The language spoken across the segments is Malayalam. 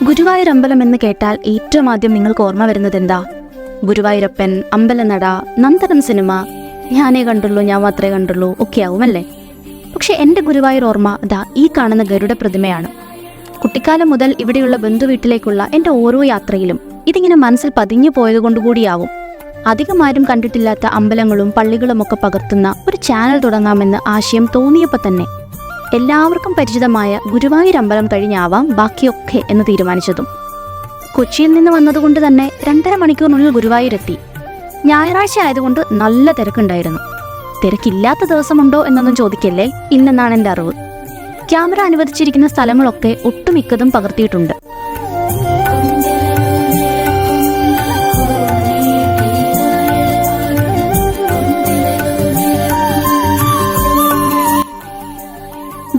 ഗുരുവായൂർ അമ്പലം എന്ന് കേട്ടാൽ ഏറ്റവും ആദ്യം നിങ്ങൾക്ക് ഓർമ്മ വരുന്നത് എന്താ? ഗുരുവായൂരപ്പൻ, അമ്പലനട, നന്ദനം സിനിമ, ഞാനേ കണ്ടുള്ളൂ, ഞാൻ മാത്രമേ കണ്ടുള്ളൂ ഒക്കെ ആവുമല്ലേ? പക്ഷെ എൻ്റെ ഗുരുവായൂർ ഓർമ്മ ഈ കാണുന്ന ഗരുഡ പ്രതിമയാണ്. കുട്ടിക്കാലം മുതൽ ഇവിടെയുള്ള ബന്ധുവീട്ടിലേക്കുള്ള എൻ്റെ ഓരോ യാത്രയിലും ഇതിങ്ങനെ മനസ്സിൽ പതിഞ്ഞു പോയതുകൊണ്ടുകൂടിയാവും. അധികമാരും കണ്ടിട്ടില്ലാത്ത അമ്പലങ്ങളും പള്ളികളുമൊക്കെ പകർത്തുന്ന ഒരു ചാനൽ തുടങ്ങാമെന്ന് ആശയം തോന്നിയപ്പോൾ തന്നെ എല്ലാവർക്കും പരിചിതമായ ഗുരുവായൂർ അമ്പലം കഴിഞ്ഞാവാം ബാക്കിയൊക്കെ എന്ന് തീരുമാനിച്ചതും. കൊച്ചിയിൽ നിന്ന് വന്നതുകൊണ്ട് തന്നെ 2.5 മണിക്കൂറിനുള്ളിൽ ഗുരുവായൂരെത്തി. ഞായറാഴ്ച ആയതുകൊണ്ട് നല്ല തിരക്കുണ്ടായിരുന്നു. തിരക്കില്ലാത്ത ദിവസമുണ്ടോ എന്നൊന്നും ചോദിക്കല്ലേ, ഇന്നെന്നാണ് എൻ്റെ അറിവ്. ക്യാമറ അനുവദിച്ചിരിക്കുന്ന സ്ഥലങ്ങളൊക്കെ ഒട്ടുമിക്കതും പകർത്തിയിട്ടുണ്ട്.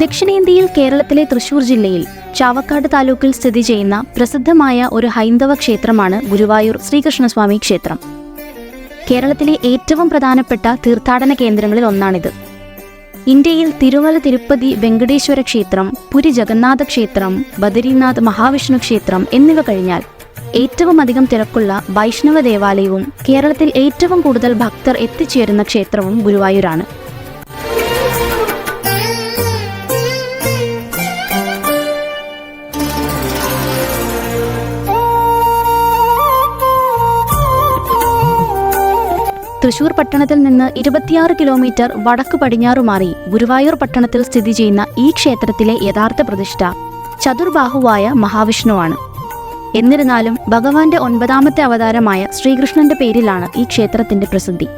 ദക്ഷിണേന്ത്യയിൽ കേരളത്തിലെ തൃശൂർ ജില്ലയിൽ ചാവക്കാട് താലൂക്കിൽ സ്ഥിതി ചെയ്യുന്ന പ്രസിദ്ധമായ ഒരു ഹൈന്ദവ ക്ഷേത്രമാണ് ഗുരുവായൂർ ശ്രീകൃഷ്ണസ്വാമി ക്ഷേത്രം. കേരളത്തിലെ ഏറ്റവും പ്രധാനപ്പെട്ട തീർത്ഥാടന കേന്ദ്രങ്ങളിൽ ഒന്നാണിത്. ഇന്ത്യയിൽ തിരുമല തിരുപ്പതി വെങ്കടേശ്വര ക്ഷേത്രം, പുരി ജഗന്നാഥ ക്ഷേത്രം, ബദരീനാഥ് മഹാവിഷ്ണു ക്ഷേത്രം എന്നിവ കഴിഞ്ഞാൽ ഏറ്റവും അധികം തിരക്കുള്ള വൈഷ്ണവ ദേവാലയവും കേരളത്തിൽ ഏറ്റവും കൂടുതൽ ഭക്തർ എത്തിച്ചേരുന്ന ക്ഷേത്രവും ഗുരുവായൂരാണ്. തൃശൂർ പട്ടണത്തിൽ നിന്ന് 26 കിലോമീറ്റർ വടക്ക് പടിഞ്ഞാറു മാറി ഗുരുവായൂർ പട്ടണത്തിൽ സ്ഥിതി ചെയ്യുന്ന ഈ ക്ഷേത്രത്തിലെ യഥാർത്ഥ പ്രതിഷ്ഠ ചതുർബാഹുവായ മഹാവിഷ്ണുവാണ്. എന്നിരുന്നാലും ഭഗവാന്റെ 9ാമത്തെ അവതാരമായ ശ്രീകൃഷ്ണന്റെ പേരിലാണ് ഈ ക്ഷേത്രത്തിന്റെ പ്രസിദ്ധി.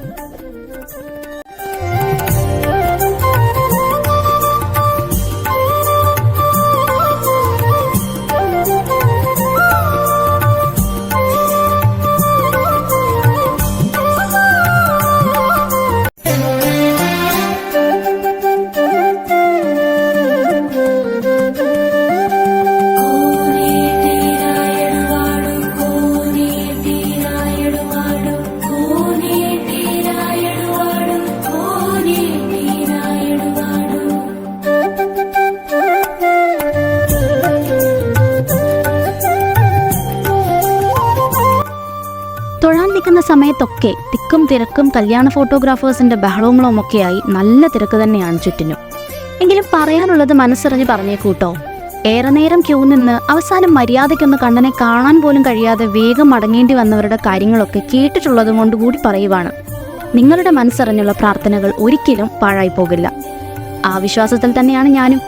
തൊഴാൻ നിൽക്കുന്ന സമയത്തൊക്കെ തിക്കും തിരക്കും കല്യാണ ഫോട്ടോഗ്രാഫേഴ്സിന്റെ ബഹളങ്ങളുമൊക്കെയായി നല്ല തിരക്ക് തന്നെയാണ് ചുറ്റിനും. എങ്കിലും പറയാനുള്ളത് മനസ്സറിഞ്ഞ് പറഞ്ഞേക്കൂട്ടോ. ഏറെ നേരം ക്യൂ നിന്ന് അവസാനം മര്യാദയ്ക്കൊന്ന് കണ്ണനെ കാണാൻ പോലും കഴിയാതെ വേഗം മടങ്ങേണ്ടി വന്നവരുടെ കാര്യങ്ങളൊക്കെ കേട്ടിട്ടുള്ളത് കൊണ്ടുകൂടി പറയുവാണ്. നിങ്ങളുടെ മനസ്സറിഞ്ഞുള്ള പ്രാർത്ഥനകൾ ഒരിക്കലും പാഴായി പോകില്ല. ആ വിശ്വാസത്തിൽ തന്നെയാണ് ഞാനും.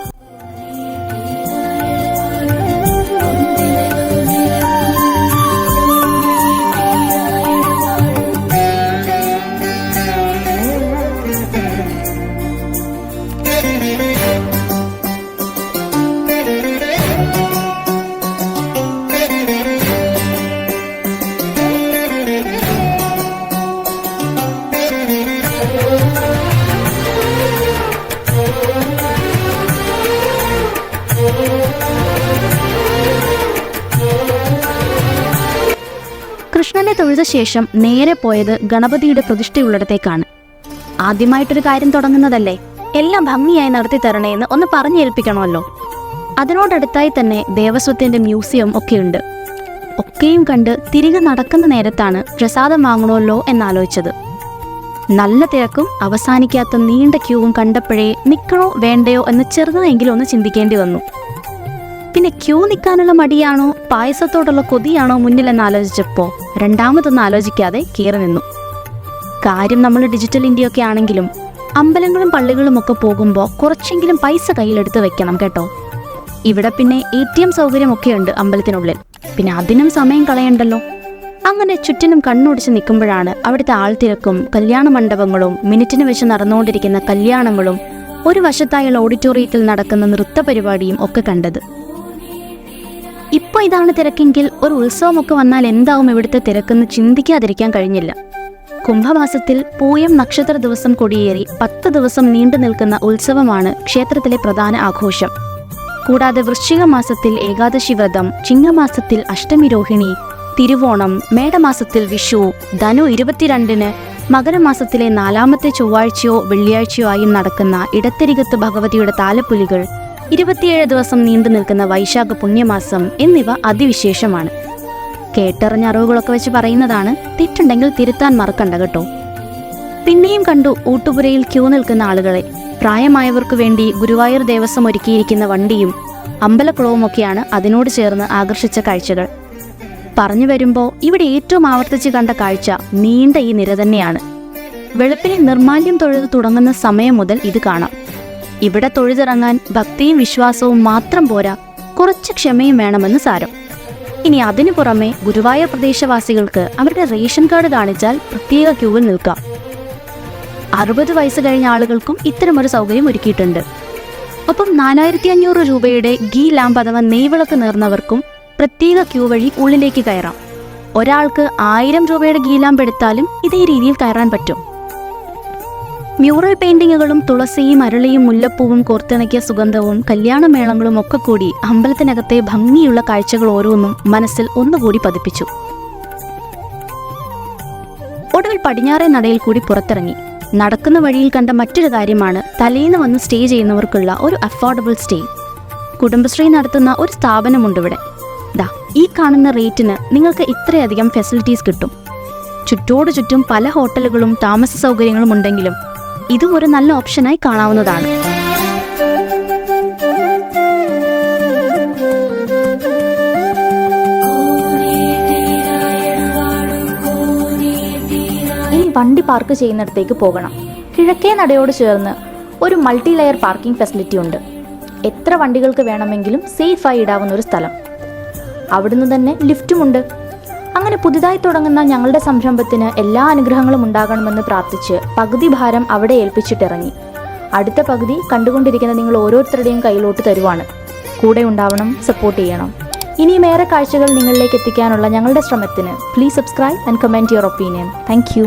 കൃഷ്ണനെ തൊഴുത ശേഷം നേരെ പോയത് ഗണപതിയുടെ പ്രതിഷ്ഠയുള്ളിടത്തേക്കാണ്. ആദ്യമായിട്ടൊരു കാര്യം തുടങ്ങുന്നതല്ലേ, എല്ലാം ഭംഗിയായി നടത്തി തരണേന്ന് ഒന്ന് പറഞ്ഞേൽപ്പിക്കണമല്ലോ. അതിനോടടുത്തായി തന്നെ ദേവസ്വത്തിന്റെ മ്യൂസിയം ഒക്കെയുണ്ട്. ഒക്കെയും കണ്ട് തിരികെ നടക്കുന്ന നേരത്താണ് പ്രസാദം വാങ്ങണമല്ലോ എന്നാലോചിച്ചത്. നല്ല തിരക്കും അവസാനിക്കാത്ത നീണ്ട ക്യൂവും കണ്ടപ്പോഴേ നിൽക്കണോ വേണ്ടയോ എന്ന് ചെറുതായെങ്കിലും ഒന്ന് ചിന്തിക്കേണ്ടി വന്നു. പിന്നെ ക്യൂ നിൽക്കാനുള്ള മടിയാണോ പായസത്തോടുള്ള കൊതിയാണോ മുന്നിലെന്ന് ആലോചിച്ചപ്പോൾ രണ്ടാമതൊന്നും ആലോചിക്കാതെ കയറി നിന്നു. കാര്യം നമ്മൾ ഡിജിറ്റൽ ഇന്ത്യയൊക്കെ ആണെങ്കിലും അമ്പലങ്ങളും പള്ളികളും ഒക്കെ പോകുമ്പോൾ കുറച്ചെങ്കിലും പൈസ കയ്യിലെടുത്ത് വെക്കണം കേട്ടോ. ഇവിടെ പിന്നെ ATM സൗകര്യമൊക്കെയുണ്ട് അമ്പലത്തിനുള്ളിൽ, പിന്നെ അതിനും സമയം കളയണ്ടല്ലോ. അങ്ങനെ ചുറ്റിനും കണ്ണോടിച്ച് നിൽക്കുമ്പോഴാണ് അവിടുത്തെ ആൾത്തിരക്കും കല്യാണ മണ്ഡപങ്ങളും മിനിറ്റിന് വെച്ച് നടന്നുകൊണ്ടിരിക്കുന്ന കല്യാണങ്ങളും ഒരു വശത്തായുള്ള ഓഡിറ്റോറിയത്തിൽ നടക്കുന്ന നൃത്ത പരിപാടിയും ഒക്കെ കണ്ടത്. ഇപ്പോൾ ഇതാണ് തിരക്കെങ്കിൽ ഒരു ഉത്സവമൊക്കെ വന്നാൽ എന്താവും ഇവിടുത്തെ തിരക്കെന്ന് ചിന്തിക്കാതിരിക്കാൻ കഴിഞ്ഞില്ല. കുംഭമാസത്തിൽ പൂയം നക്ഷത്ര ദിവസം കൊടിയേറി 10 ദിവസം നീണ്ടു നിൽക്കുന്ന ഉത്സവമാണ് ക്ഷേത്രത്തിലെ പ്രധാന ആഘോഷം. കൂടാതെ വൃശ്ചിക മാസത്തിൽ ഏകാദശി വ്രതം, ചിങ്ങമാസത്തിൽ അഷ്ടമി രോഹിണി, തിരുവോണം, മേടമാസത്തിൽ വിഷു, ധനു 22-ന്, മകരമാസത്തിലെ 4ാമത്തെ ചൊവ്വാഴ്ചയോ വെള്ളിയാഴ്ചയോ ആയി നടക്കുന്ന ഇടത്തരികത്ത് ഭഗവതിയുടെ താലപ്പൊലികൾ, 27 ദിവസം നീണ്ടു നിൽക്കുന്ന വൈശാഖ പുണ്യമാസം എന്നിവ അതിവിശേഷമാണ്. കേട്ടറിഞ്ഞ അറിവുകളൊക്കെ വെച്ച് പറയുന്നതാണ്, തെറ്റുണ്ടെങ്കിൽ തിരുത്താൻ മറക്കണ്ട കേട്ടോ. പിന്നെയും കണ്ടു ഊട്ടുപുരയിൽ ക്യൂ നിൽക്കുന്ന ആളുകളെ. പ്രായമായവർക്കു വേണ്ടി ഗുരുവായൂർ ദേവസ്വം ഒരുക്കിയിരിക്കുന്ന വണ്ടിയും അമ്പലക്കുളവുമൊക്കെയാണ് അതിനോട് ചേർന്ന് ആകർഷിച്ച കാഴ്ചകൾ. പറഞ്ഞു വരുമ്പോൾ ഇവിടെ ഏറ്റവും ആവർത്തിച്ച് കണ്ട കാഴ്ച നീണ്ട ഈ നിര തന്നെയാണ്. വെളുപ്പിനെ നിർമാല്യം തൊഴുത് തുടങ്ങുന്ന സമയം മുതൽ ഇത് കാണാം. ഇവിടെ തൊഴുതിറങ്ങാൻ ഭക്തിയും വിശ്വാസവും മാത്രം പോരാ, കുറച്ച് ക്ഷമയും വേണമെന്ന് സാരം. ഇനി അതിനു പുറമെ ഗുരുവായൂർ പ്രദേശവാസികൾക്ക് അവരുടെ റേഷൻ കാർഡ് കാണിച്ചാൽ പ്രത്യേക ക്യൂവിൽ നിൽക്കാം. 60 വയസ്സ് കഴിഞ്ഞ ആളുകൾക്കും ഇത്തരമൊരു സൗകര്യം ഒരുക്കിയിട്ടുണ്ട്. ഒപ്പം 4500 രൂപയുടെ ഗീ ലാമ്പ് അഥവാ നെയ്വിളക്ക് നേർന്നവർക്കും പ്രത്യേക ക്യൂ വഴി ഉള്ളിലേക്ക് കയറാം. ഒരാൾക്ക് 1000 രൂപയുടെ ഗീ ലാമ്പ് എടുത്താലും ഇതേ രീതിയിൽ കയറാൻ പറ്റും. മ്യൂറൽ പെയിന്റിങ്ങുകളും തുളസിയും അരളിയും മുല്ലപ്പൂവും കോർത്തിണക്കിയ സുഗന്ധവും കല്യാണമേളങ്ങളും ഒക്കെ കൂടി അമ്പലത്തിനകത്തെ ഭംഗിയുള്ള കാഴ്ചകൾ ഓരോന്നും മനസ്സിൽ ഒന്നുകൂടി പതിപ്പിച്ചു. ഒടുവിൽ പടിഞ്ഞാറേ നടയിൽ കൂടി പുറത്തിറങ്ങി. നടക്കുന്ന വഴിയിൽ കണ്ട മറ്റൊരു കാര്യമാണ് തലേന്ന് വന്ന് സ്റ്റേ ചെയ്യുന്നവർക്കുള്ള ഒരു അഫോർഡബിൾ സ്റ്റേ. കുടുംബശ്രീ നടത്തുന്ന ഒരു സ്ഥാപനമുണ്ടിവിടെ. ഈ കാണുന്ന റേറ്റിന് നിങ്ങൾക്ക് ഇത്രയധികം ഫെസിലിറ്റീസ് കിട്ടും. ചുറ്റോടു ചുറ്റും പല ഹോട്ടലുകളും താമസ സൗകര്യങ്ങളും ഉണ്ടെങ്കിലും ഇതും ഒരു നല്ല ഓപ്ഷനായി കാണാവുന്നതാണ്. ഇനി വണ്ടി പാർക്ക് ചെയ്യുന്നിടത്തേക്ക് പോകണം. കിഴക്കേ നടയോട് ചേർന്ന് ഒരു മൾട്ടി ലെയർ പാർക്കിംഗ് ഫെസിലിറ്റി ഉണ്ട്. എത്ര വണ്ടികൾക്ക് വേണമെങ്കിലും സേഫായി ഇടാവുന്ന ഒരു സ്ഥലം. അവിടുന്ന് തന്നെ ലിഫ്റ്റുമുണ്ട്. അങ്ങനെ പുതുതായി തുടങ്ങുന്ന ഞങ്ങളുടെ സംരംഭത്തിന് എല്ലാ അനുഗ്രഹങ്ങളും ഉണ്ടാകണമെന്ന് പ്രാർത്ഥിച്ച് പകുതി ഭാരം അവിടെ ഏൽപ്പിച്ചിട്ടിറങ്ങി. അടുത്ത പകുതി കണ്ടുകൊണ്ടിരിക്കുന്ന നിങ്ങൾ ഓരോരുത്തരുടെയും കയ്യിലോട്ട് തരുവാണ്. കൂടെ ഉണ്ടാവണം, സപ്പോർട്ട് ചെയ്യണം. ഇനിയും ഏറെ കാഴ്ചകൾ നിങ്ങളിലേക്ക് എത്തിക്കാനുള്ള ഞങ്ങളുടെ ശ്രമത്തിന് please subscribe and comment your opinion. Thank you.